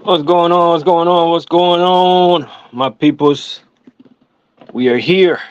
What's going on? What's going on? What's going on? My peoples, we are here.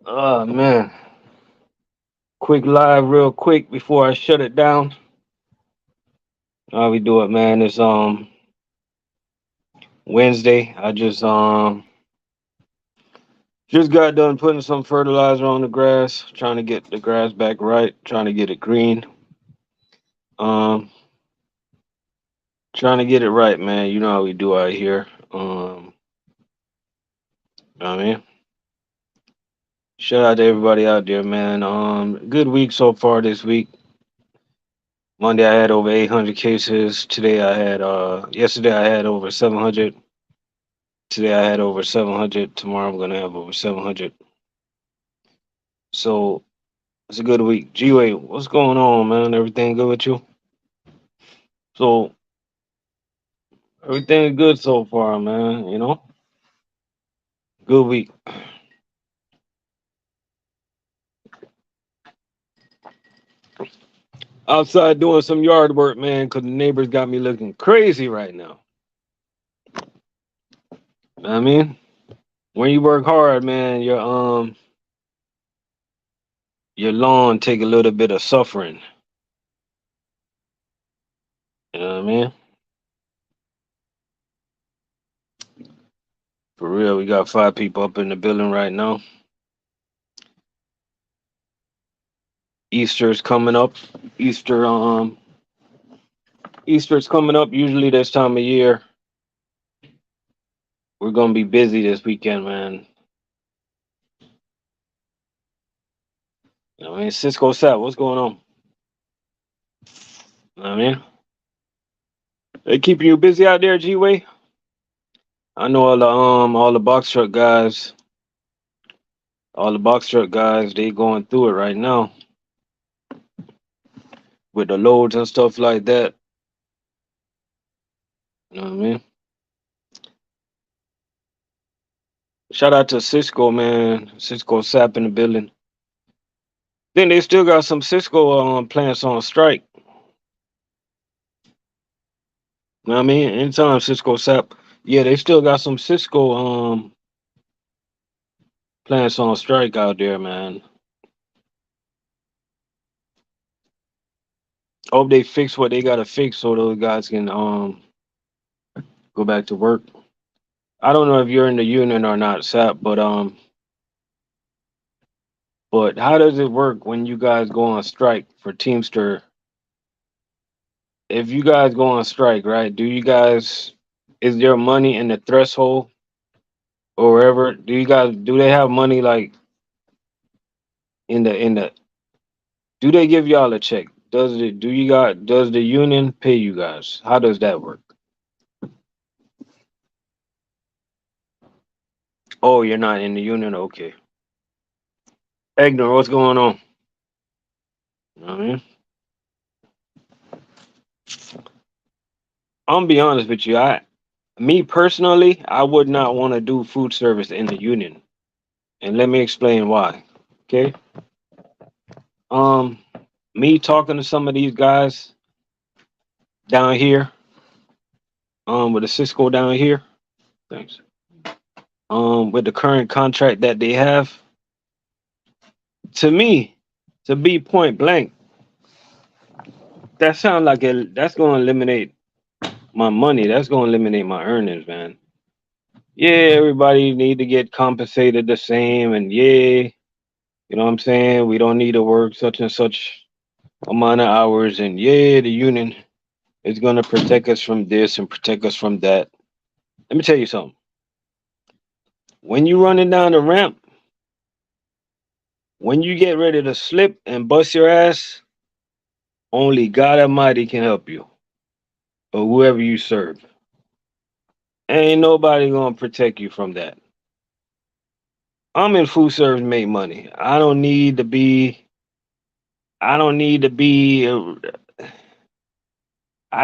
Oh man. Quick live real quick before I shut it down. How we do it, man? It's Wednesday. I just got done putting some fertilizer on the grass, trying to get the grass back right, trying to get it green. Um Trying to get it right, man. You know how we do out here. I mean, shout out to everybody out there, man. Good week so far this week. Monday I had over 800 cases. Yesterday I had over 700. Today I had over 700. Tomorrow I'm gonna have over 700. So it's a good week. G-Way, what's going on, man? Everything good with you? So everything good so far, man. Good week. Outside doing some yard work, man, because the neighbors got me looking crazy right now. I mean, when you work hard, man, your lawn take a little bit of suffering. You know what I mean? For real, we got 5 people up in the building right now. Easter's coming up. Easter, Easter's coming up. Usually this time of year, we're gonna be busy this weekend, man. Cisco Sat, what's going on? I mean, they keeping you busy out there, G-Way? I know all the box truck guys, they going through it right now with the loads and stuff like that. You know what I mean? Shout out to Cisco, man. Cisco Sap in the building. Then they still got some Cisco plants on strike. You know what I mean? Anytime Cisco Sap, yeah, they still got some Cisco plants on strike out there, man. Hope they fix what they gotta fix so those guys can go back to work. I don't know if you're in the union or not, Sap, but how does it work when you guys go on strike for Teamster? If you guys go on strike, right? Is there money in the threshold or wherever? Do they have money like in the do they give y'all a check? Does the union pay you guys? How does that work? Oh, you're not in the union? Okay. Egner, what's going on? I mean, I'm gonna be honest with you. Me personally, I would not want to do food service in the union. And let me explain why. Okay. Um, Me talking to some of these guys down here, with the Cisco down here. Thanks. With the current contract that they have, to me, to be point blank, that sounds like that's going to eliminate my money. That's going to eliminate my earnings, man. Yeah, everybody need to get compensated the same, and yeah, you know what I'm saying. We don't need to work such and such amount of hours, and yeah, the union is going to protect us from this and protect us from that. Let me tell you something. When you running down the ramp, when you get ready to slip and bust your ass, only God Almighty can help you, or whoever you serve. Ain't nobody gonna protect you from that. I'm in food service to make money. I don't need to be, I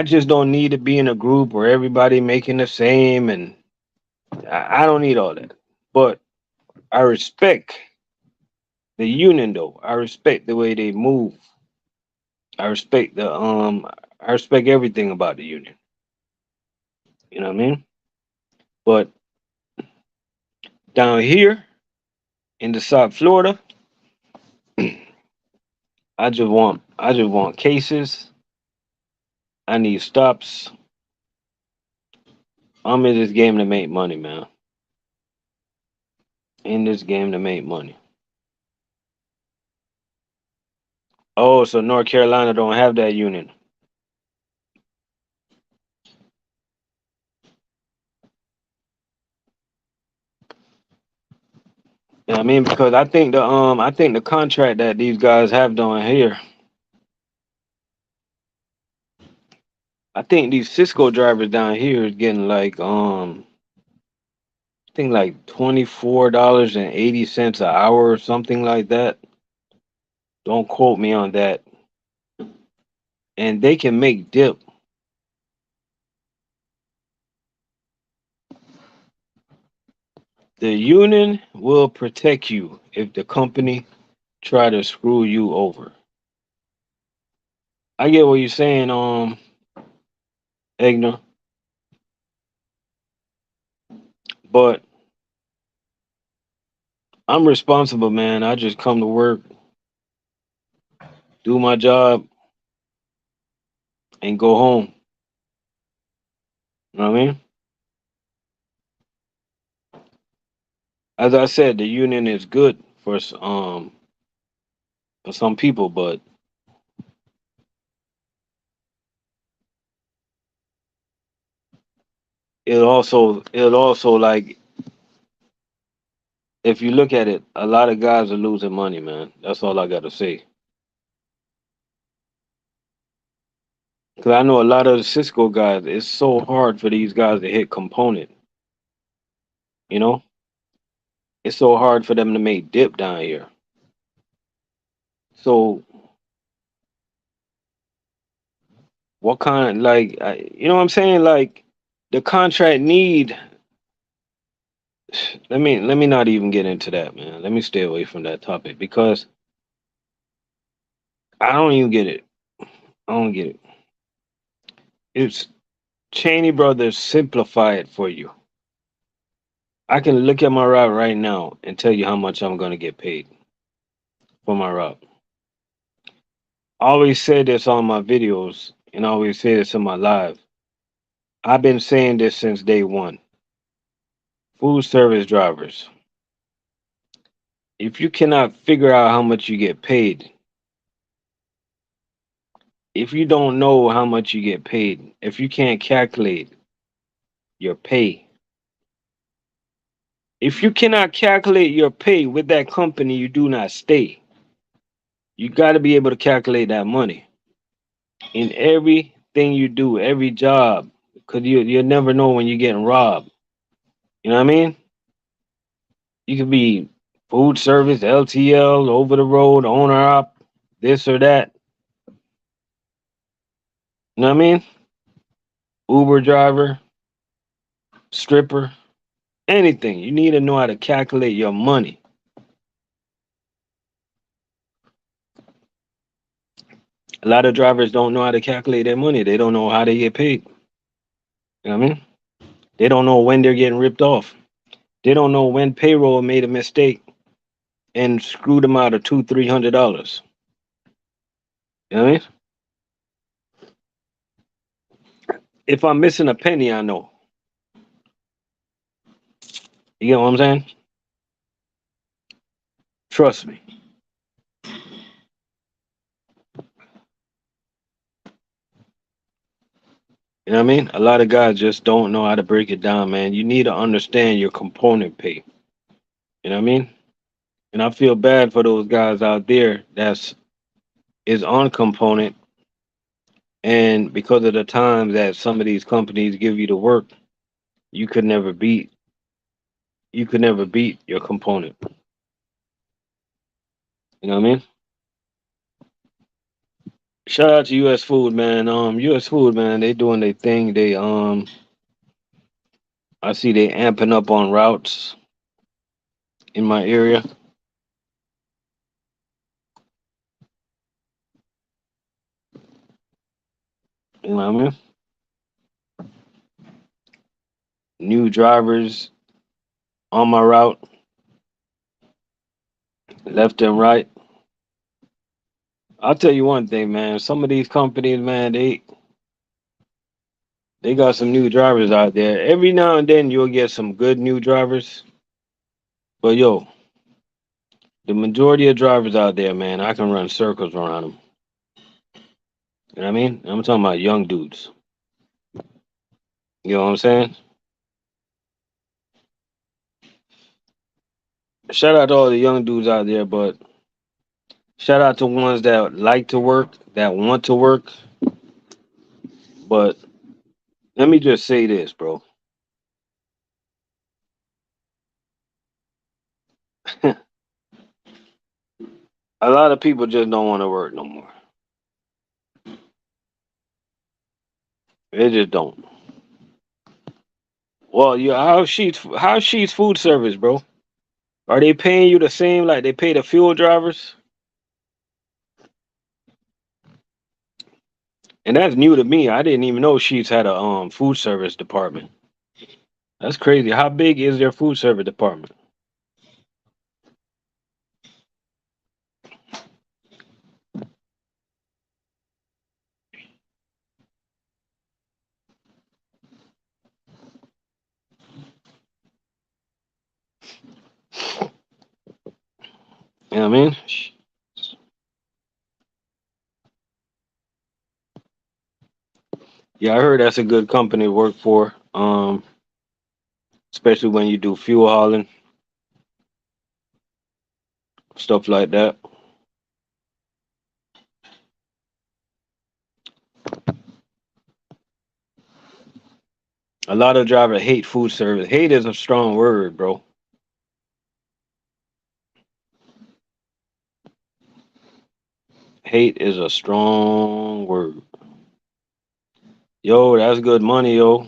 just don't need to be in a group where everybody making the same, and I don't need all that. But I respect the union though. I respect the way they move. I respect I respect everything about the union. You know what I mean? But down here in the South Florida, I just want cases. I need stops. I'm in this game to make money, man. In this game to make money. Oh, so North Carolina don't have that union. Yeah, I mean, because I think the contract that these guys have down here, I think these Cisco drivers down here is getting like I think like $24.80 an hour or something like that. Don't quote me on that. And they can make dip. The union will protect you if the company try to screw you over. I get what you're saying, Egner, but I'm responsible, man. I just come to work, do my job, and go home. You know what I mean? As I said, the union is good for some people, but it also like if you look at it, a lot of guys are losing money, man. That's all I gotta say. Cause I know a lot of the Cisco guys. It's so hard for these guys to hit component. You know, it's so hard for them to make dip down here. So what kind like you know what I'm saying? Like the contract need. Let me not even get into that, man. Let me stay away from that topic because I don't even get it. I don't get it. It's Cheney Brothers simplify it for you. I can look at my route right now and tell you how much I'm gonna get paid for my route. I always say this on my videos and I always say this in my live. I've been saying this since day one. Food service drivers, if you cannot figure out how much you get paid, if you don't know how much you get paid, if you can't calculate your pay, if you cannot calculate your pay with that company, you do not stay. You got to be able to calculate that money in everything you do, every job, because you never know when you're getting robbed. You know what I mean? You could be food service, LTL, over the road, owner op, this or that. You know what I mean? Uber driver, stripper, anything. You need to know how to calculate your money. A lot of drivers don't know how to calculate their money. They don't know how they get paid. You know what I mean? They don't know when they're getting ripped off. They don't know when payroll made a mistake and screwed them out of $200-300. You know what I mean? If I'm missing a penny, I know. You get what I'm saying? Trust me. You know what I mean? A lot of guys just don't know how to break it down, man. You need to understand your component pay. You know what I mean? And I feel bad for those guys out there that's is on component and because of the time that some of these companies give you to work, you could never beat your component. You know what I mean? Shout out to US Food, man. US Food, man, they doing their thing. I see they amping up on routes in my area. You know what I mean? new drivers on my route, left and right. I'll tell you one thing, man. Some of these companies, man, they got some new drivers out there. Every now and then you'll get some good new drivers. But yo, the majority of drivers out there, man, I can run circles around them. You know what I mean? I'm talking about young dudes. You know what I'm saying? Shout out to all the young dudes out there, but shout out to ones that like to work, that want to work. But let me just say this, bro. A lot of people just don't want to work no more. They just don't. Well, yeah, how's Sheets food service, bro? Are they paying you the same like they pay the fuel drivers? And that's new to me. I didn't even know Sheets had a food service department. That's crazy. How big is their food service department? You know what I mean? Yeah, I heard that's a good company to work for. Especially when you do fuel hauling, stuff like that. A lot of drivers hate food service. Hate is a strong word, bro. Hate is a strong word. Yo, that's good money, yo.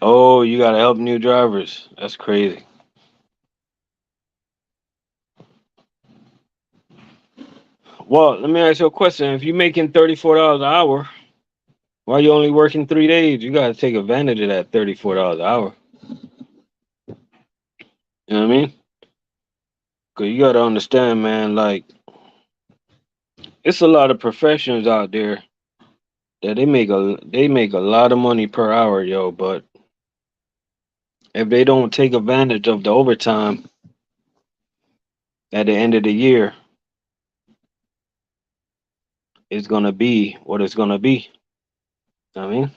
Oh, you gotta help new drivers. That's crazy. Well, let me ask you a question. If you're making $34 an hour, why you only working 3 days? You gotta take advantage of that $34 an hour. You know what I mean? Cause you gotta understand, man. Like, it's a lot of professions out there that they make a lot of money per hour, yo. But if they don't take advantage of the overtime at the end of the year, it's gonna be what it's gonna be. I mean,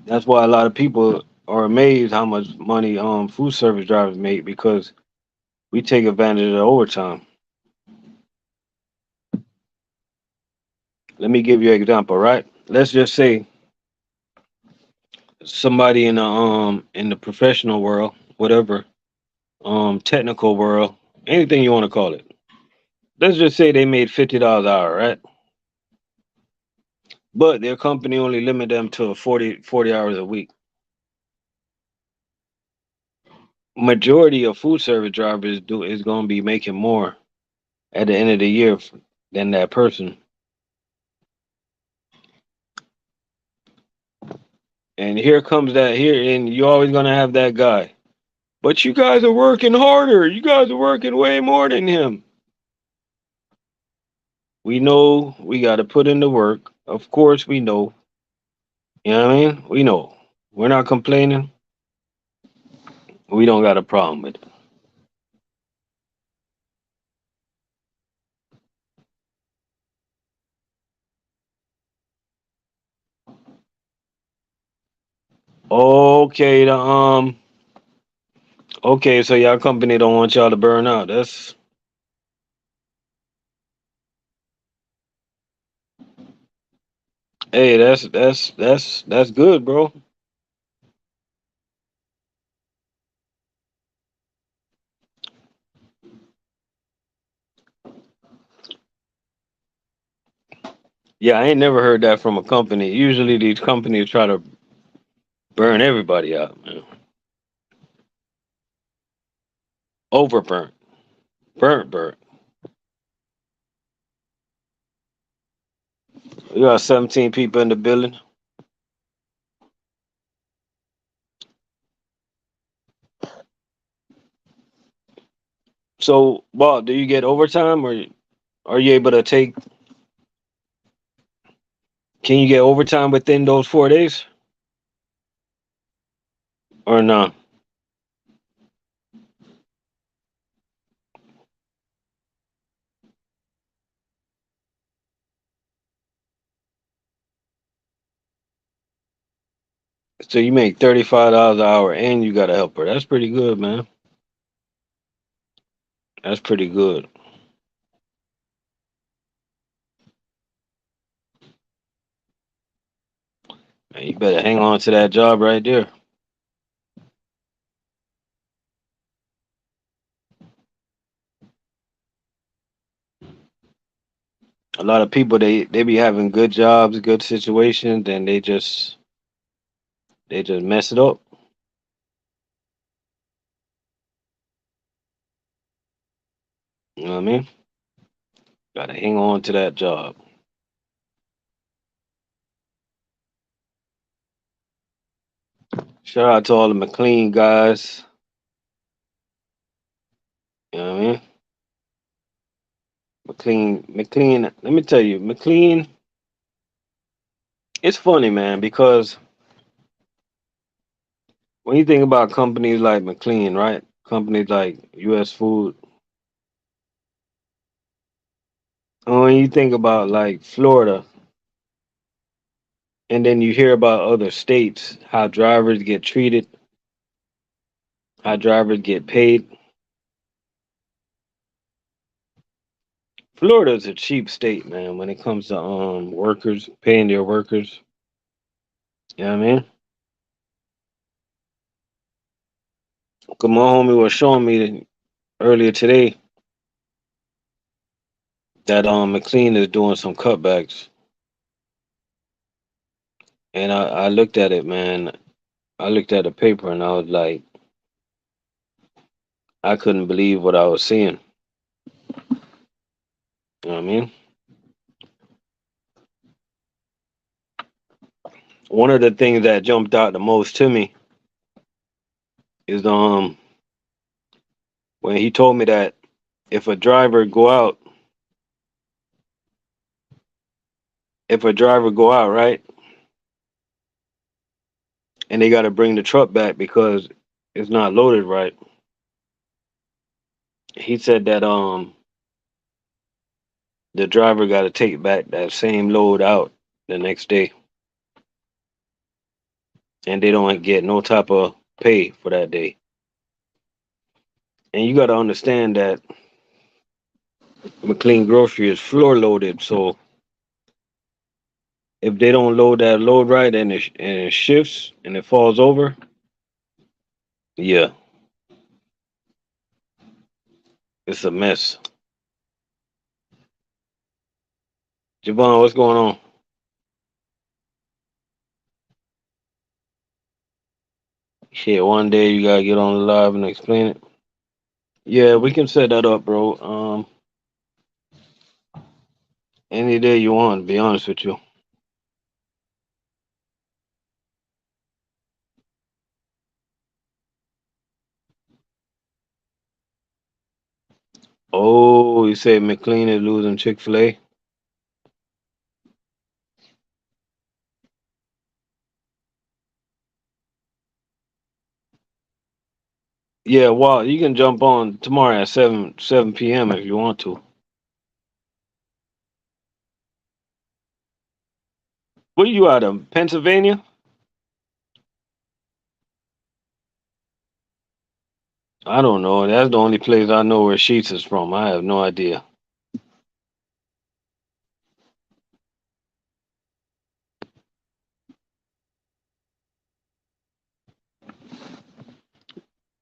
that's why a lot of people are amazed how much money food service drivers make because we take advantage of the overtime. Let me give you an example, right? Let's just say somebody in the professional world, whatever, technical world, anything you want to call it. Let's just say they made $50 an hour, right? But their company only limit them to 40 hours a week. Majority of food service drivers do is going to be making more at the end of the year than that person. And here comes that here, and you're always going to have that guy. But you guys are working harder. You guys are working way more than him. We know we got to put in the work. Of course, we know. You know what I mean? We know. We're not complaining. We don't got a problem with it. Okay, okay, so y'all company don't want y'all to burn out. Hey, that's good, bro. Yeah, I ain't never heard that from a company. Usually these companies try to burn everybody out, man. Overburnt. Burnt. We got 17 people in the building. So, Bob, do you get overtime, or are you able to take? Can you get overtime within those 4 days, or no? So you make $35 an hour, and you got a helper. That's pretty good, man. That's pretty good. Man, you better hang on to that job right there. A lot of people they be having good jobs, good situations, and they just mess it up. You know what I mean? Gotta hang on to that job. Shout out to all the McLean guys. You know what I mean? McLean. Let me tell you, McLean. It's funny, man, because when you think about companies like McLean, right? Companies like U.S. Food. And when you think about like Florida, and then you hear about other states, how drivers get treated, how drivers get paid. Florida's a cheap state, man, when it comes to workers, paying their workers. You know what I mean? 'Cause my homie was showing me earlier today that McLean is doing some cutbacks. And I looked at it, man. I looked at the paper and I was like, I couldn't believe what I was seeing. You know what I mean? One of the things that jumped out the most to me is when he told me that if a driver go out, if a driver go out, right, and they got to bring the truck back because it's not loaded right. He said that the driver got to take back that same load out the next day, and they don't get no type of pay for that day. And you got to understand that McLean Grocery is floor loaded, so if they don't load that load right and it shifts and it falls over, yeah, it's a mess. Javon, what's going on? Shit, one day you gotta get on the live and explain it. Yeah, we can set that up, bro. Any day you want, to be honest with you. Oh, you say McLean is losing Chick-fil-A? Yeah, well, you can jump on tomorrow at seven p.m. if you want to. Where you out of? Pennsylvania? I don't know. That's the only place I know where Sheets is from. I have no idea.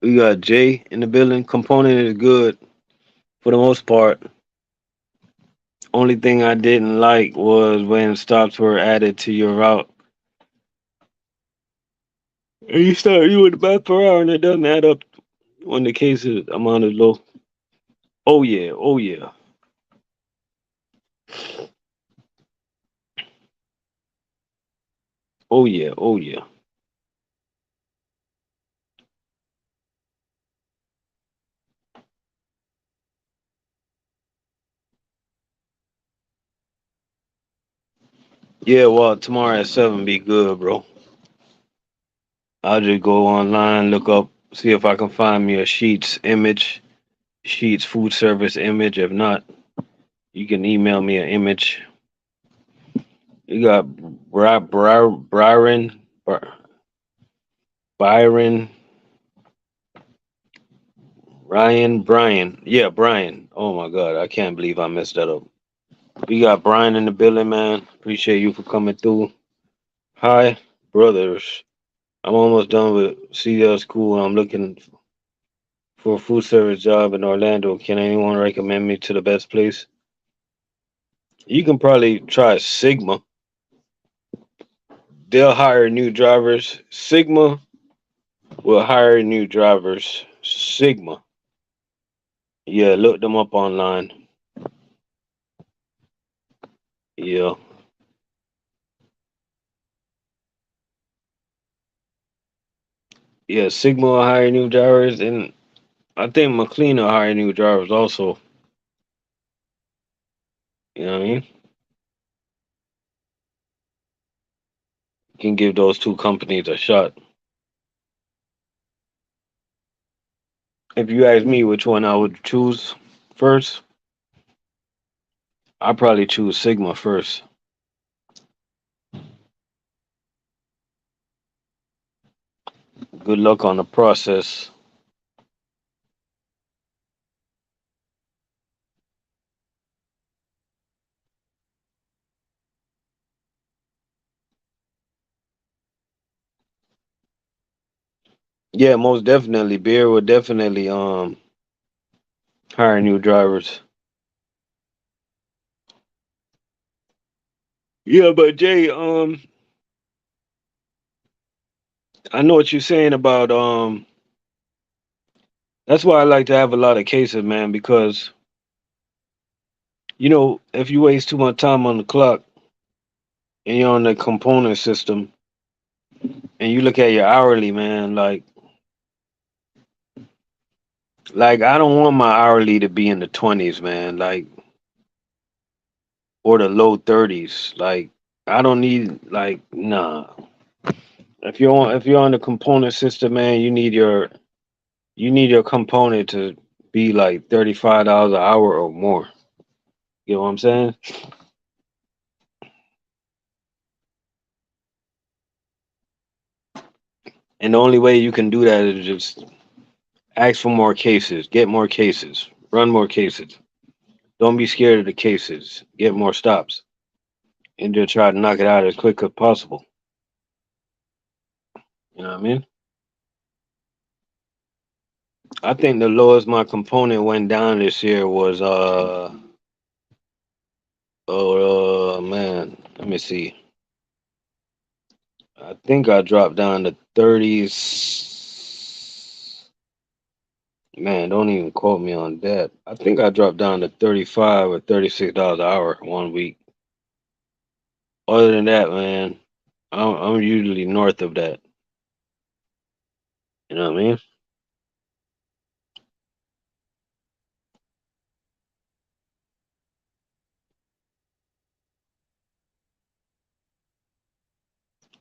We got Jay in the building. Component is good for the most part. Only thing I didn't like was when stops were added to your route. And you start you with the back per hour and it doesn't add up. when the cases amount is low. Oh yeah, oh yeah, oh yeah, oh yeah. Yeah, well, tomorrow at 7 be good, bro. I'll just go online, look up, see if I can find me a Sheets image, Sheets food service image. If not, you can email me an image. You got Byron, Brian. Yeah, Brian. Oh my God, I can't believe I messed that up. We got Brian in the building, man. Appreciate you for coming through. Hi, brothers. I'm almost done with CDL school and I'm looking for a food service job in Orlando. Can anyone recommend me to the best place? You can probably try Sigma. They'll hire new drivers. Sigma will hire new drivers. Sigma. Yeah, look them up online. Yeah. Yeah, Sigma will hire new drivers and I think McLean will hire new drivers also. You know what I mean? You can give those two companies a shot. If you ask me which one I would choose first, I'd probably choose Sigma first. Good luck on the process. Yeah, most definitely. Beer would definitely hire new drivers. Yeah, but Jay, I know what you're saying about that's why I like to have a lot of cases, man, because if you waste too much time on the clock and you're on the component system and you look at your hourly, man, like I don't want my hourly to be in the 20s, man, like or the low 30s. Like I don't need like nah. If you're on the component system, man, you need your component to be like $35 an hour or more. You know what I'm saying? And the only way you can do that is just ask for more cases, get more cases, run more cases. Don't be scared of the cases. Get more stops, and just try to knock it out as quick as possible. You know what I mean? I think the lowest my component went down this year was oh man, let me see. I think I dropped down to 30s. Man, don't even quote me on that. I think I dropped down to 35 or $36 an hour 1 week. Other than that, man, I'm usually north of that. You know what I mean?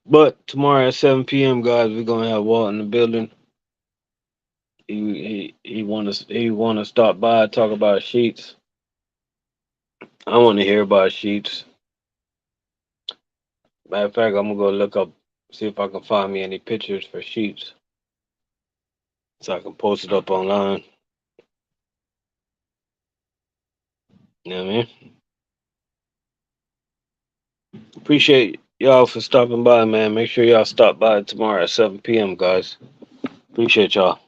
But tomorrow at 7 p.m., guys, we're gonna have Walt in the building. He want to stop by talk about sheets. I want to hear about sheets. Matter of fact, I'm gonna go look up, see if I can find me any pictures for sheets so I can post it up online. You know what I mean? Appreciate y'all for stopping by, man. Make sure y'all stop by tomorrow at 7 p.m., guys. Appreciate y'all.